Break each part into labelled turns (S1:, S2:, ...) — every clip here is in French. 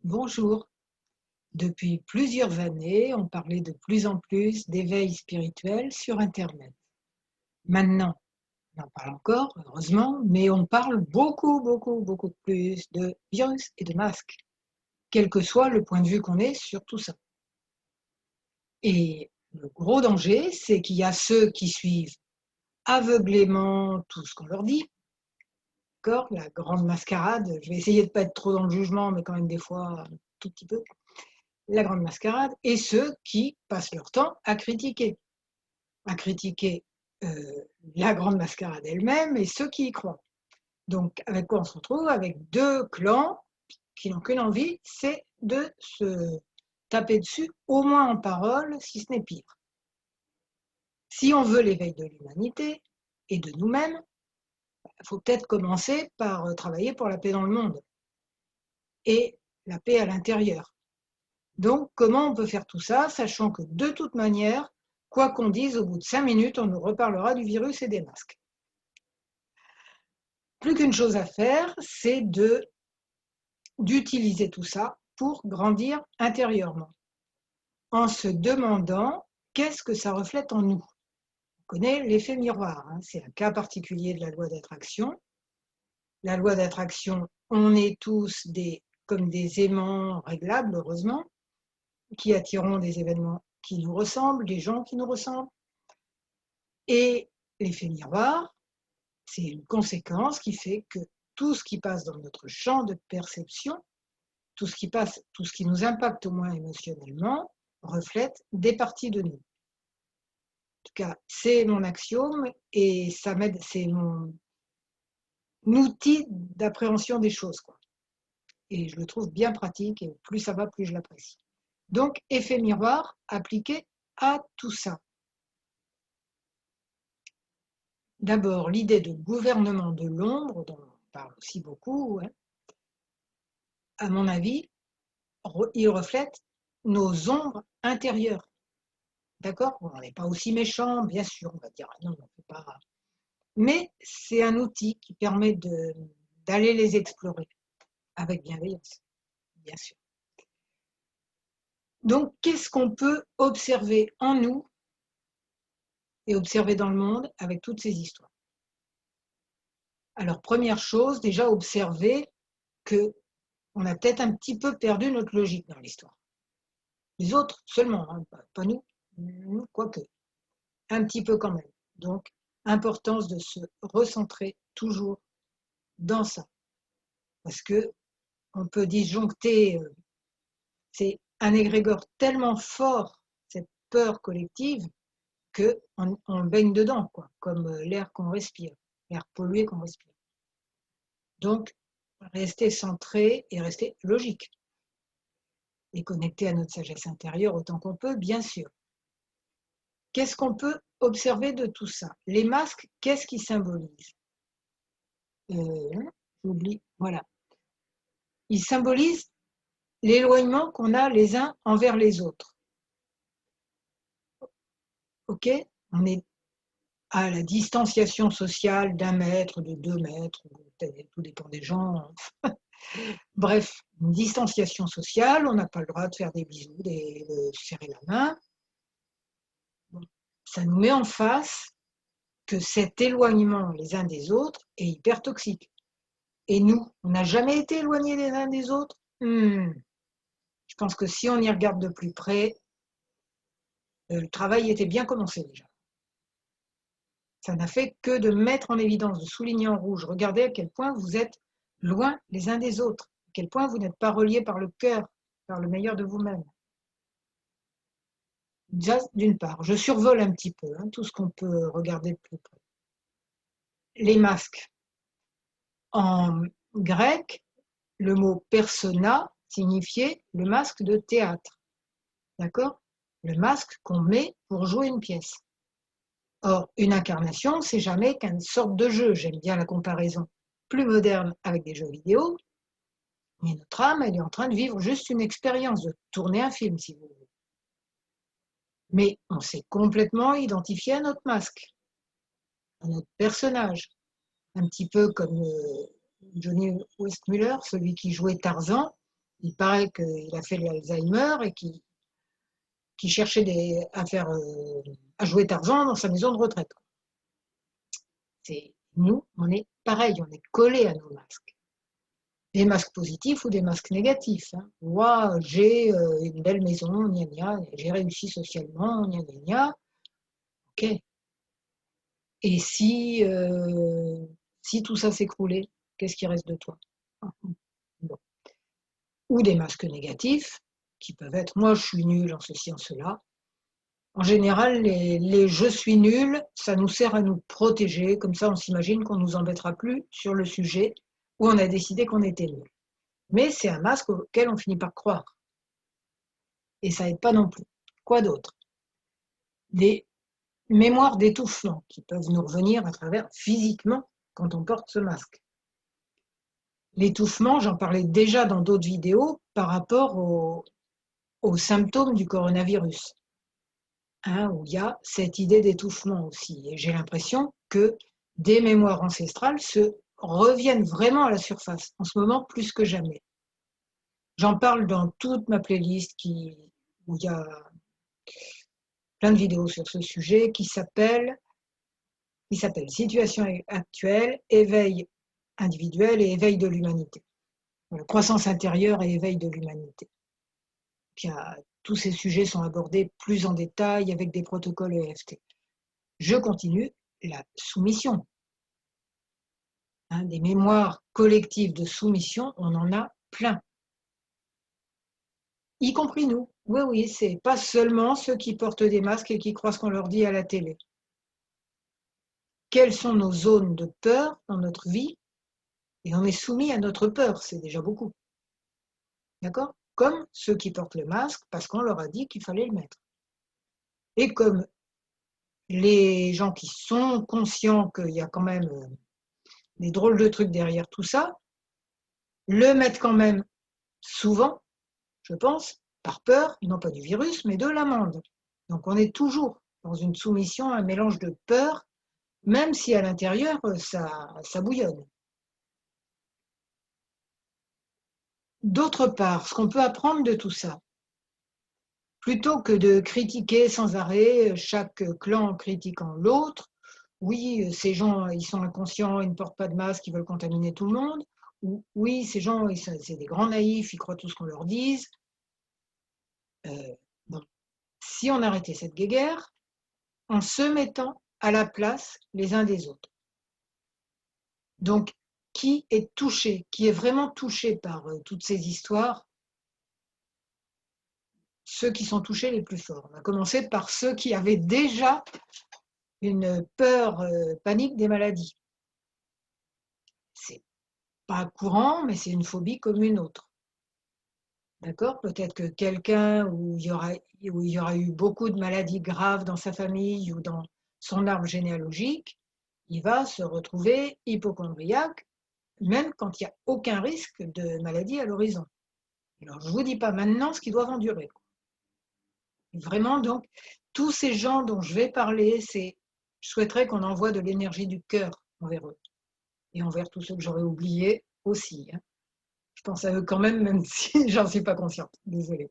S1: Bonjour. Depuis plusieurs années, on parlait de plus en plus d'éveil spirituel sur Internet. Maintenant, on en parle encore, heureusement, mais on parle beaucoup plus de virus et de masques, quel que soit le point de vue qu'on ait sur tout ça. Et le gros danger, c'est qu'il y a ceux qui suivent aveuglément tout ce qu'on leur dit, d'accord, la grande mascarade. Je vais essayer de ne pas être trop dans le jugement, mais quand même des fois un tout petit peu. La grande mascarade, et ceux qui passent leur temps à critiquer la grande mascarade elle-même et ceux qui y croient. Donc, avec quoi on se retrouve? Avec deux clans qui n'ont qu'une envie, c'est de se taper dessus, au moins en parole, si ce n'est pire. Si on veut l'éveil de l'humanité et de nous-mêmes, il faut peut-être commencer par travailler pour la paix dans le monde et la paix à l'intérieur. Donc, comment on peut faire tout ça, sachant que de toute manière, quoi qu'on dise, au bout de 5 minutes, on nous reparlera du virus et des masques. Plus qu'une chose à faire, c'est d'utiliser tout ça pour grandir intérieurement, en se demandant qu'est-ce que ça reflète en nous. On connaît l'effet miroir, hein, c'est un cas particulier de la loi d'attraction. La loi d'attraction, on est tous comme des aimants réglables, heureusement, qui attireront des événements qui nous ressemblent, des gens qui nous ressemblent. Et l'effet miroir, c'est une conséquence qui fait que tout ce qui passe dans notre champ de perception, tout ce qui nous impacte au moins émotionnellement, reflète des parties de nous. En tout cas, c'est mon axiome et ça m'aide, c'est mon outil d'appréhension des choses, quoi. Et je le trouve bien pratique et plus ça va, plus je l'apprécie. Donc, effet miroir appliqué à tout ça. D'abord, l'idée de gouvernement de l'ombre, dont on parle aussi beaucoup, hein, à mon avis, il reflète nos ombres intérieures. D'accord? On n'est pas aussi méchant, bien sûr, on va dire, non, on ne peut pas. Mais c'est un outil qui permet d'aller les explorer avec bienveillance, bien sûr. Donc, qu'est-ce qu'on peut observer en nous et observer dans le monde avec toutes ces histoires? Alors, première chose, déjà observer qu'on a peut-être un petit peu perdu notre logique dans l'histoire. Les autres seulement, hein, pas nous, quoique, un petit peu quand même. Donc, importance de se recentrer toujours dans ça. Parce que on peut disjoncter, c'est un égrégore tellement fort, cette peur collective, qu'on baigne dedans, quoi, comme l'air qu'on respire, l'air pollué qu'on respire. Donc, rester centré et rester logique. Et connecté à notre sagesse intérieure autant qu'on peut, bien sûr. Qu'est-ce qu'on peut observer de tout ça? Les masques, qu'est-ce qu'ils symbolisent? J'oublie, voilà. Ils symbolisent l'éloignement qu'on a les uns envers les autres. Ok? On est à la distanciation sociale d'1 mètre, de 2 mètres, tout dépend des gens. Bref, une distanciation sociale, on n'a pas le droit de faire des bisous, de serrer la main. Bon, ça nous met en face que cet éloignement les uns des autres est hyper toxique. Et nous, on n'a jamais été éloignés les uns des autres? Je pense que si on y regarde de plus près, le travail était bien commencé déjà. Ça n'a fait que de mettre en évidence, de souligner en rouge. Regardez à quel point vous êtes loin les uns des autres, à quel point vous n'êtes pas reliés par le cœur, par le meilleur de vous-même. Déjà, d'une part, je survole un petit peu tout ce qu'on peut regarder de plus près. Les masques. En grec, le mot persona signifiait le masque de théâtre. D'accord? Le masque qu'on met pour jouer une pièce. Or, une incarnation, c'est jamais qu'une sorte de jeu. J'aime bien la comparaison plus moderne avec des jeux vidéo, mais notre âme, elle est en train de vivre juste une expérience, de tourner un film, si vous voulez. Mais on s'est complètement identifié à notre masque, à notre personnage. Un petit peu comme Johnny Westmuller, celui qui jouait Tarzan, Il paraît qu'il a fait de l'Alzheimer et qu'il cherchait à jouer Tarzan dans sa maison de retraite. Nous, on est pareil, on est collés à nos masques. Des masques positifs ou des masques négatifs. Hein. Moi, j'ai une belle maison, gna gna, j'ai réussi socialement, gna gna gna. Ok. Et si tout ça s'écroulait, qu'est-ce qui reste de toi? Bon. Ou des masques négatifs, qui peuvent être moi je suis nul en ceci, en cela. En général, les je suis nul, ça nous sert à nous protéger, comme ça on s'imagine qu'on ne nous embêtera plus sur le sujet où on a décidé qu'on était nul. Mais c'est un masque auquel on finit par croire. Et ça aide pas non plus. Quoi d'autre? Des mémoires d'étouffement qui peuvent nous revenir à travers physiquement quand on porte ce masque. L'étouffement, j'en parlais déjà dans d'autres vidéos par rapport aux symptômes du coronavirus, hein, où il y a cette idée d'étouffement aussi. Et j'ai l'impression que des mémoires ancestrales se reviennent vraiment à la surface, en ce moment plus que jamais. J'en parle dans toute ma playlist où il y a plein de vidéos sur ce sujet qui s'appelle Situation actuelle, éveil individuel et éveil de l'humanité. Croissance intérieure et éveil de l'humanité. Tous ces sujets sont abordés plus en détail avec des protocoles EFT. Je continue la soumission. Hein, des mémoires collectives de soumission, on en a plein. Y compris nous. Oui, oui, c'est pas seulement ceux qui portent des masques et qui croient ce qu'on leur dit à la télé. Quelles sont nos zones de peur dans notre vie? Et on est soumis à notre peur, c'est déjà beaucoup. D'accord? Comme ceux qui portent le masque parce qu'on leur a dit qu'il fallait le mettre. Et comme les gens qui sont conscients qu'il y a quand même des drôles de trucs derrière tout ça, le mettent quand même souvent, je pense, par peur, non pas du virus, mais de l'amende. Donc on est toujours dans une soumission, un mélange de peur, même si à l'intérieur, ça bouillonne. D'autre part, ce qu'on peut apprendre de tout ça, plutôt que de critiquer sans arrêt chaque clan en critiquant l'autre, oui, ces gens, ils sont inconscients, ils ne portent pas de masque, ils veulent contaminer tout le monde, ou oui, ces gens, c'est des grands naïfs, ils croient tout ce qu'on leur dise. Bon, si on arrêtait cette guéguerre, en se mettant à la place les uns des autres. Donc, qui est touché, qui est vraiment touché par toutes ces histoires? Ceux qui sont touchés les plus forts. On va commencer par ceux qui avaient déjà une peur panique des maladies. C'est pas courant, mais c'est une phobie comme une autre. D'accord? Peut-être que quelqu'un où il y aura eu beaucoup de maladies graves dans sa famille ou dans son arbre généalogique, il va se retrouver hypocondriaque, même quand il n'y a aucun risque de maladie à l'horizon. Alors, je ne vous dis pas maintenant ce qu'ils doivent endurer. Vraiment, donc, tous ces gens dont je vais parler, je souhaiterais qu'on envoie de l'énergie du cœur envers eux. Et envers tous ceux que j'aurais oubliés aussi. Hein. Je pense à eux quand même si j'en suis pas consciente. Désolée.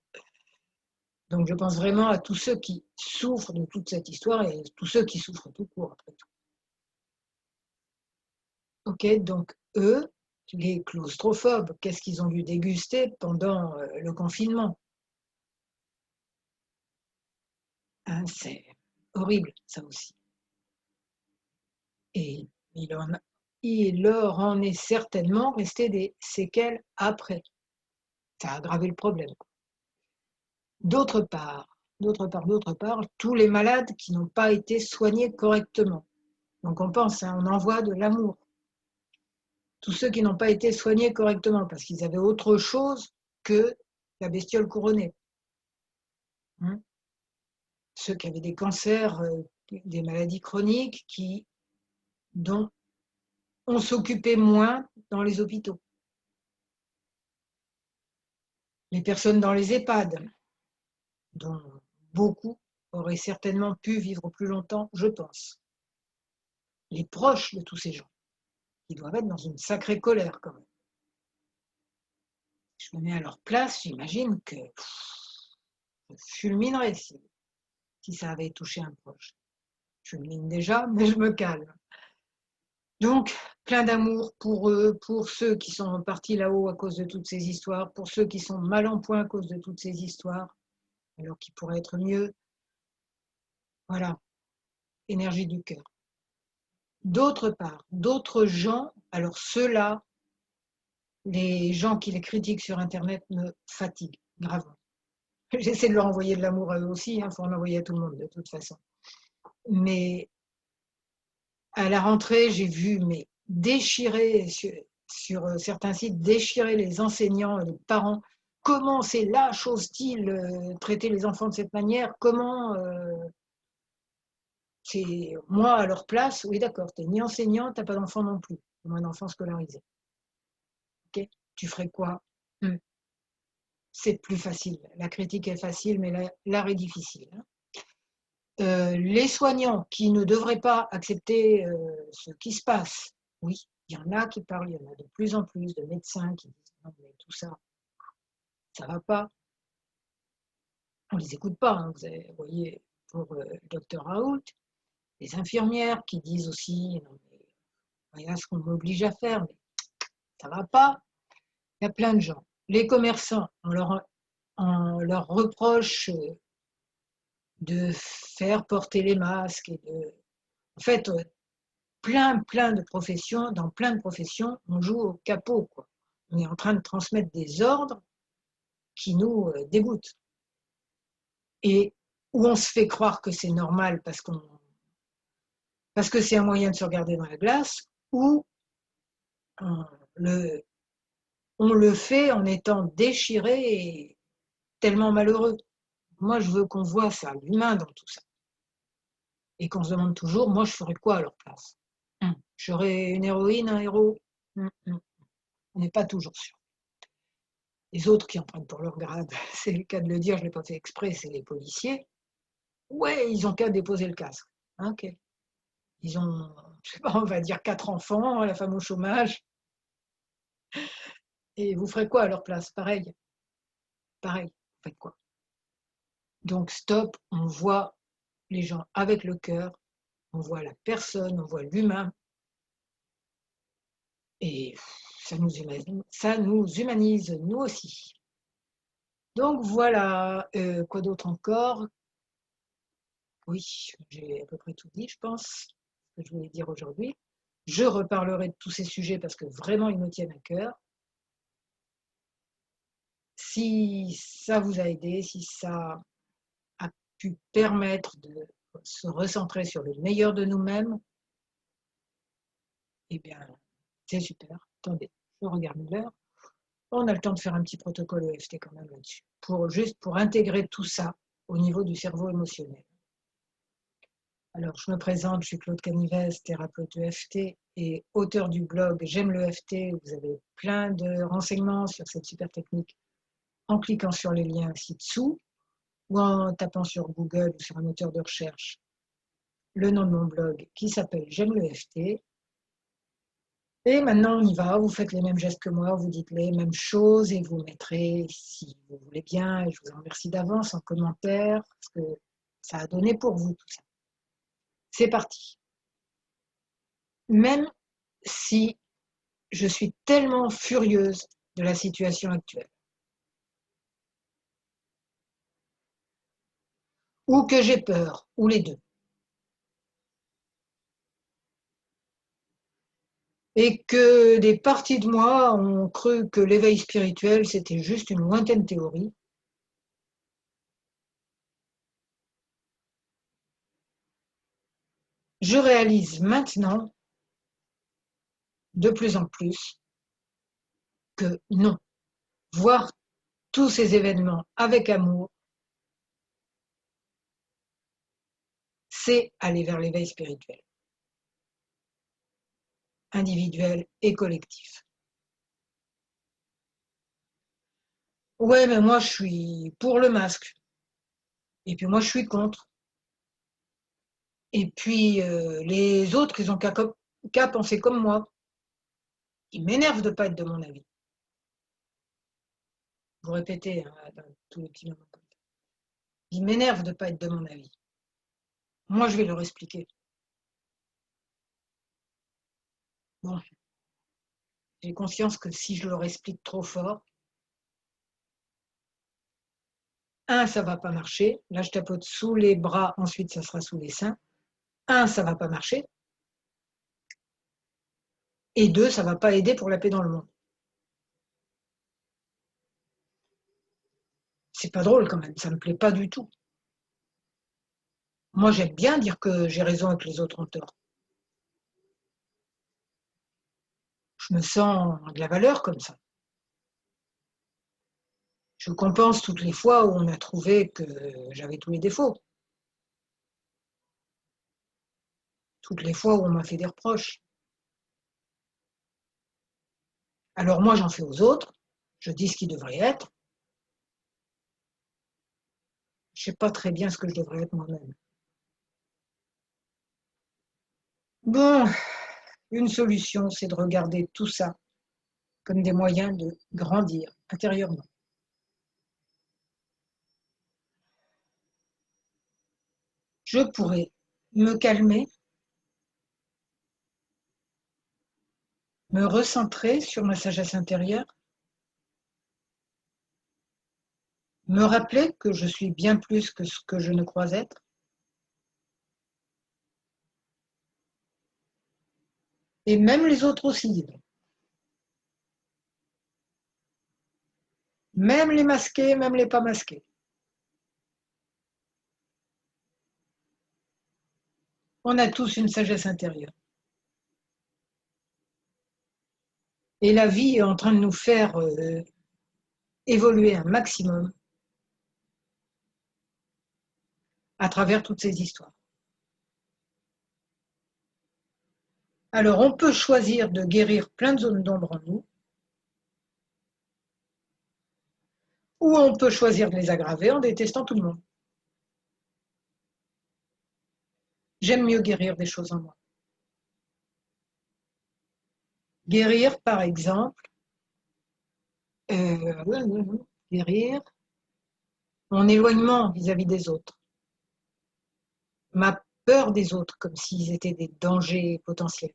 S1: Donc, je pense vraiment à tous ceux qui souffrent de toute cette histoire et tous ceux qui souffrent tout court, après tout. Ok, donc eux, les claustrophobes, qu'est-ce qu'ils ont dû déguster pendant le confinement? Hein, c'est horrible, ça aussi. Et il leur en est certainement resté des séquelles après. Ça a aggravé le problème. D'autre part, tous les malades qui n'ont pas été soignés correctement. Donc on pense, hein, on envoie de l'amour. Tous ceux qui n'ont pas été soignés correctement parce qu'ils avaient autre chose que la bestiole couronnée. Hein, ceux qui avaient des cancers, des maladies chroniques dont on s'occupait moins dans les hôpitaux. Les personnes dans les EHPAD, dont beaucoup auraient certainement pu vivre plus longtemps, je pense. Les proches de tous ces gens, qui doivent être dans une sacrée colère quand même. Je me mets à leur place, j'imagine que je fulminerais si ça avait touché un proche. Je fulmine déjà, mais je me calme. Donc, plein d'amour pour eux, pour ceux qui sont partis là-haut à cause de toutes ces histoires, pour ceux qui sont mal en point à cause de toutes ces histoires, alors qu'ils pourraient être mieux. Voilà, énergie du cœur. D'autre part, d'autres gens, alors ceux-là, les gens qui les critiquent sur Internet me fatiguent gravement. J'essaie de leur envoyer de l'amour à eux aussi, il faut en envoyer à tout le monde de toute façon. Mais à la rentrée, j'ai vu déchirer sur certains sites, déchirer les enseignants et les parents. Comment c'est lâche, hostile, traiter les enfants de cette manière? Comment c'est moi à leur place? Oui, d'accord, t'es ni enseignant, t'as pas d'enfant non plus, ou un enfant scolarisé. Ok, tu ferais quoi? C'est plus facile. La critique est facile, mais l'art est difficile. Les soignants qui ne devraient pas accepter ce qui se passe, oui, il y en a qui parlent, il y en a de plus en plus de médecins qui disent non, mais tout ça, ça va pas. On les écoute pas, hein. Vous voyez, pour le docteur Raoult, les infirmières qui disent aussi non, mais voilà ce qu'on m'oblige à faire, mais ça va pas. Il y a plein de gens. Les commerçants, on leur reproche de faire porter les masques et en fait, plein de professions, dans plein de professions, on joue au capot, quoi. On est en train de transmettre des ordres qui nous dégoûtent et où on se fait croire que c'est normal parce que c'est un moyen de se regarder dans la glace, ou on le, on le fait en étant déchiré et tellement malheureux. Moi, je veux qu'on voit ça, l'humain dans tout ça, et qu'on se demande toujours, moi, je ferais quoi à leur place? J'aurais une héroïne, un héros? On n'est pas toujours sûr. Les autres qui en prennent pour leur grade, c'est le cas de le dire, je ne l'ai pas fait exprès, c'est les policiers. Ouais, ils ont qu'à déposer le casque. Ok. Ils ont, je sais pas, on va dire 4 enfants, la femme au chômage. Et vous ferez quoi à leur place? Pareil. Pareil. Vous faites quoi? Donc stop, on voit les gens avec le cœur, on voit la personne, on voit l'humain. Et ça nous humanise, nous aussi. Donc voilà, quoi d'autre encore? Oui, j'ai à peu près tout dit, je pense, ce que je voulais dire aujourd'hui. Je reparlerai de tous ces sujets parce que vraiment ils me tiennent à cœur. Si ça vous a aidé, si ça a pu permettre de se recentrer sur le meilleur de nous-mêmes, eh bien, c'est super. Attendez, je regarde l'heure. On a le temps de faire un petit protocole EFT quand même là-dessus, juste pour intégrer tout ça au niveau du cerveau émotionnel. Alors, je me présente, je suis Claude Canivez, thérapeute EFT et auteur du blog J'aime le EFT. Vous avez plein de renseignements sur cette super technique en cliquant sur les liens ci-dessous ou en tapant sur Google ou sur un moteur de recherche le nom de mon blog qui s'appelle J'aime le EFT. Et maintenant, on y va, vous faites les mêmes gestes que moi, vous dites les mêmes choses et vous mettrez, si vous voulez bien, et je vous en remercie d'avance, en commentaire, parce que ça a donné pour vous tout ça. C'est parti. Même si je suis tellement furieuse de la situation actuelle, ou que j'ai peur, ou les deux, et que des parties de moi ont cru que l'éveil spirituel, c'était juste une lointaine théorie, je réalise maintenant, de plus en plus, que non. Voir tous ces événements avec amour, c'est aller vers l'éveil spirituel, individuel et collectif. Ouais, mais moi je suis pour le masque, et puis moi je suis contre. Et puis les autres, ils ont qu'à penser comme moi. Ils m'énervent de ne pas être de mon avis. Vous répétez hein, dans tous les petits moments comme ça. Il m'énerve de ne pas être de mon avis. Moi, je vais leur expliquer. Bon, j'ai conscience que si je leur explique trop fort, ça va pas marcher. Là, je tapote sous les bras, ensuite ça sera sous les seins. Ça va pas marcher. Et deux, ça va pas aider pour la paix dans le monde. C'est pas drôle quand même, ça me plaît pas du tout. Moi, j'aime bien dire que j'ai raison et que les autres ont tort. Je me sens de la valeur comme ça. Je compense toutes les fois où on a trouvé que j'avais tous les défauts. Toutes les fois où on m'a fait des reproches. Alors moi, j'en fais aux autres, je dis ce qui devrait être. Je ne sais pas très bien ce que je devrais être moi-même. Bon, une solution, c'est de regarder tout ça comme des moyens de grandir intérieurement. Je pourrais me calmer, me recentrer sur ma sagesse intérieure, me rappeler que je suis bien plus que ce que je ne crois être, et même les autres aussi, même les masqués, même les pas masqués. On a tous une sagesse intérieure. Et la vie est en train de nous faire évoluer un maximum à travers toutes ces histoires. Alors, on peut choisir de guérir plein de zones d'ombre en nous, ou on peut choisir de les aggraver en détestant tout le monde. J'aime mieux guérir des choses en moi. Guérir, par exemple, guérir mon éloignement vis-à-vis des autres, ma peur des autres, comme s'ils étaient des dangers potentiels.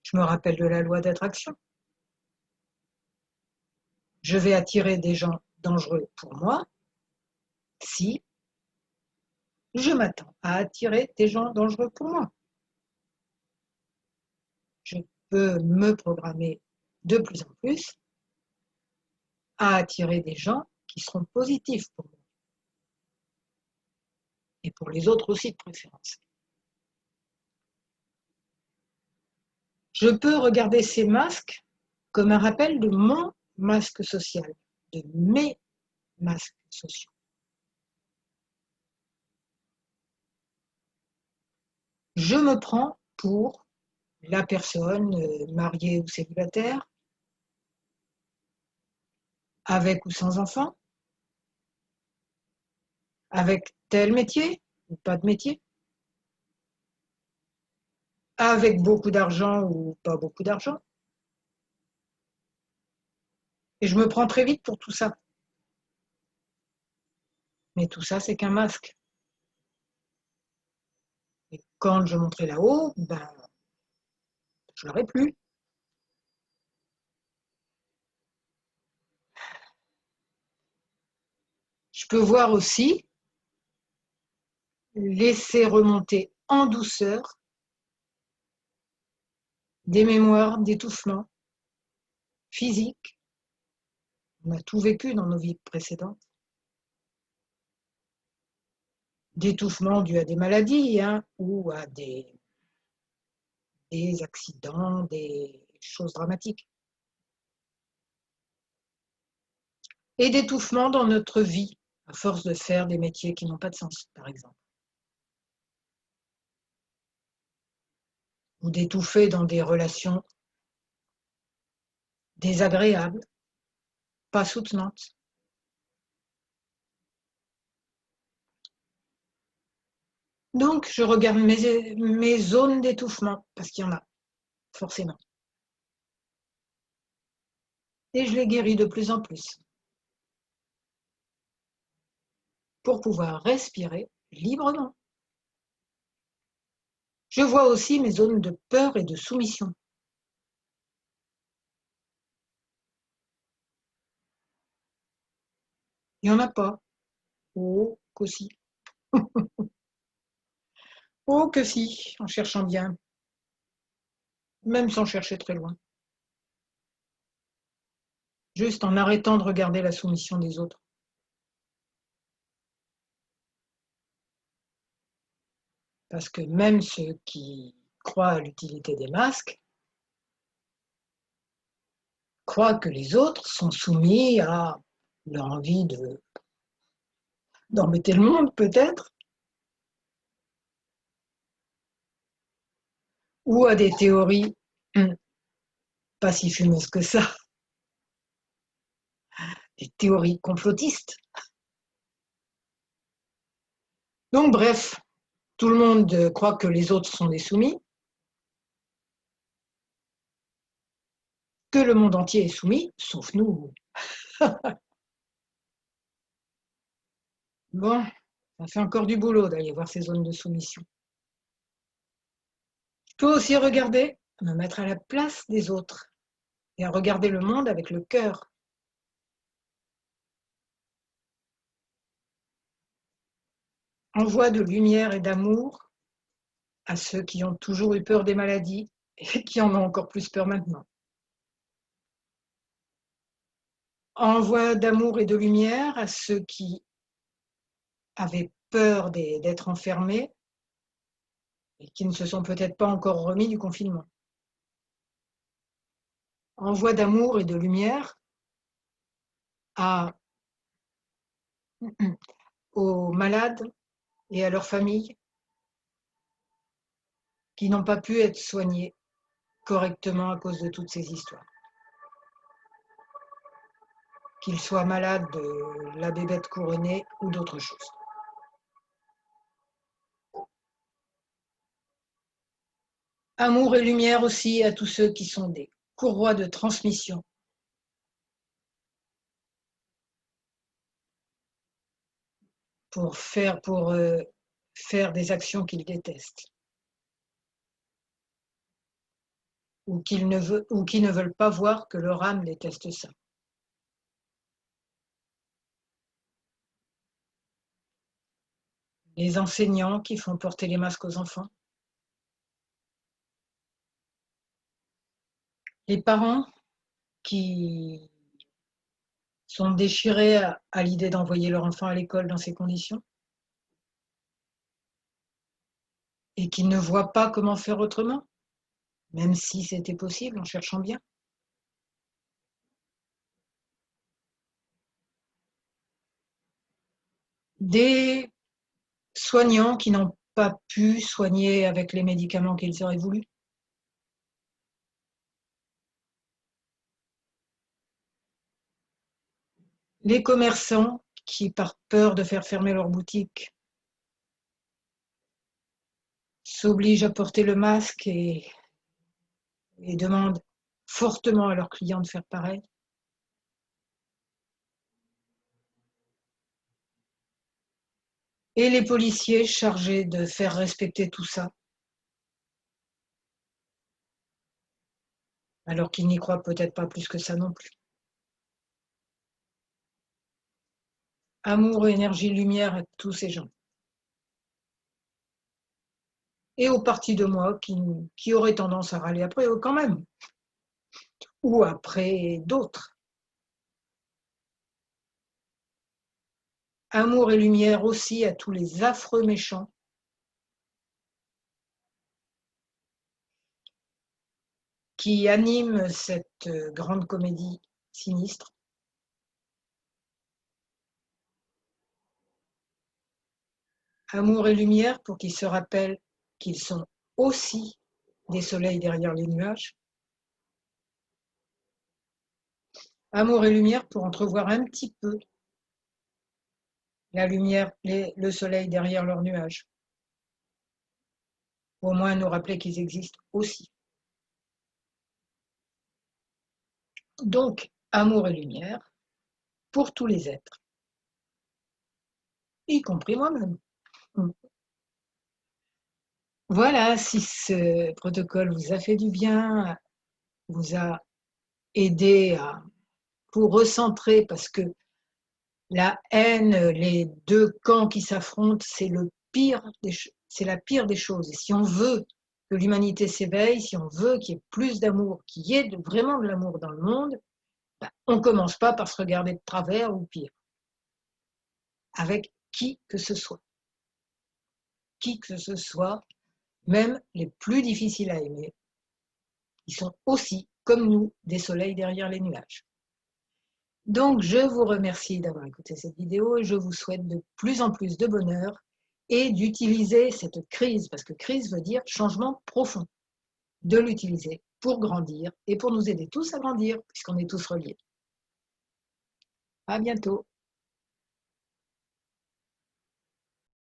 S1: Je me rappelle de la loi d'attraction. Je vais attirer des gens dangereux pour moi si je m'attends à attirer des gens dangereux pour moi. Je peux me programmer de plus en plus à attirer des gens qui seront positifs pour moi. Et pour les autres aussi de préférence. Je peux regarder ces masques comme un rappel de mon masque social, de mes masques sociaux. Je me prends pour la personne mariée ou célibataire, avec ou sans enfant, avec tel métier ou pas de métier, avec beaucoup d'argent ou pas beaucoup d'argent. Et je me prends très vite pour tout ça. Mais tout ça, c'est qu'un masque. Et quand je monterai là-haut, je l'aurai plus. Je peux voir aussi laisser remonter en douceur des mémoires d'étouffement physique. On a tout vécu dans nos vies précédentes. D'étouffement dû à des maladies ou à des accidents, des choses dramatiques. Et d'étouffement dans notre vie, à force de faire des métiers qui n'ont pas de sens, par exemple. Ou d'étouffer dans des relations désagréables, pas soutenantes. Donc, je regarde mes zones d'étouffement, parce qu'il y en a, forcément. et je les guéris de plus en plus pour pouvoir respirer librement. Je vois aussi mes zones de peur et de soumission. Il n'y en a pas. Oh, que si. Oh, que si, en cherchant bien, même sans chercher très loin. Juste en arrêtant de regarder la soumission des autres. Parce que même ceux qui croient à l'utilité des masques croient que les autres sont soumis à leur envie d'embêter le monde, peut-être, ou à des théories pas si fumeuses que ça, des théories complotistes. Donc, bref, tout le monde croit que les autres sont des soumis, que le monde entier est soumis, sauf nous. Bon, ça fait encore du boulot d'aller voir ces zones de soumission. Je peux aussi regarder, me mettre à la place des autres et à regarder le monde avec le cœur. Envoie de lumière et d'amour à ceux qui ont toujours eu peur des maladies et qui en ont encore plus peur maintenant. Envoie d'amour et de lumière à ceux qui avaient peur d'être enfermés et qui ne se sont peut-être pas encore remis du confinement. Envoie d'amour et de lumière à, aux malades et à leurs familles qui n'ont pas pu être soignés correctement à cause de toutes ces histoires. Qu'ils soient malades de la bébête couronnée ou d'autres choses. Amour et lumière aussi à tous ceux qui sont des courroies de transmission. Pour faire des actions qu'ils détestent. Ou qui ne veulent pas voir que leur âme déteste ça. Les enseignants qui font porter les masques aux enfants. Les parents qui sont déchirés à l'idée d'envoyer leur enfant à l'école dans ces conditions et qui ne voient pas comment faire autrement, même si c'était possible en cherchant bien. Des soignants qui n'ont pas pu soigner avec les médicaments qu'ils auraient voulu. Les commerçants qui, par peur de faire fermer leur boutique, s'obligent à porter le masque et demandent fortement à leurs clients de faire pareil. Et les policiers chargés de faire respecter tout ça, alors qu'ils n'y croient peut-être pas plus que ça non plus. Amour, énergie, lumière à tous ces gens. Et aux parties de moi qui auraient tendance à râler après eux quand même, ou après d'autres. Amour et lumière aussi à tous les affreux méchants qui animent cette grande comédie sinistre. Amour et lumière pour qu'ils se rappellent qu'ils sont aussi des soleils derrière les nuages. Amour et lumière pour entrevoir un petit peu la lumière, le soleil derrière leurs nuages. Au moins nous rappeler qu'ils existent aussi. Donc, amour et lumière pour tous les êtres, y compris moi-même. Voilà, si ce protocole vous a fait du bien, vous a aidé à vous recentrer, parce que la haine, les deux camps qui s'affrontent, c'est la pire des choses. Et si on veut que l'humanité s'éveille, si on veut qu'il y ait plus d'amour, qu'il y ait vraiment de l'amour dans le monde, on ne commence pas par se regarder de travers ou pire, avec qui que ce soit. Qui que ce soit, même les plus difficiles à aimer, ils sont aussi, comme nous, des soleils derrière les nuages. Donc, je vous remercie d'avoir écouté cette vidéo et je vous souhaite de plus en plus de bonheur et d'utiliser cette crise, parce que crise veut dire changement profond, de l'utiliser pour grandir et pour nous aider tous à grandir, puisqu'on est tous reliés. À bientôt.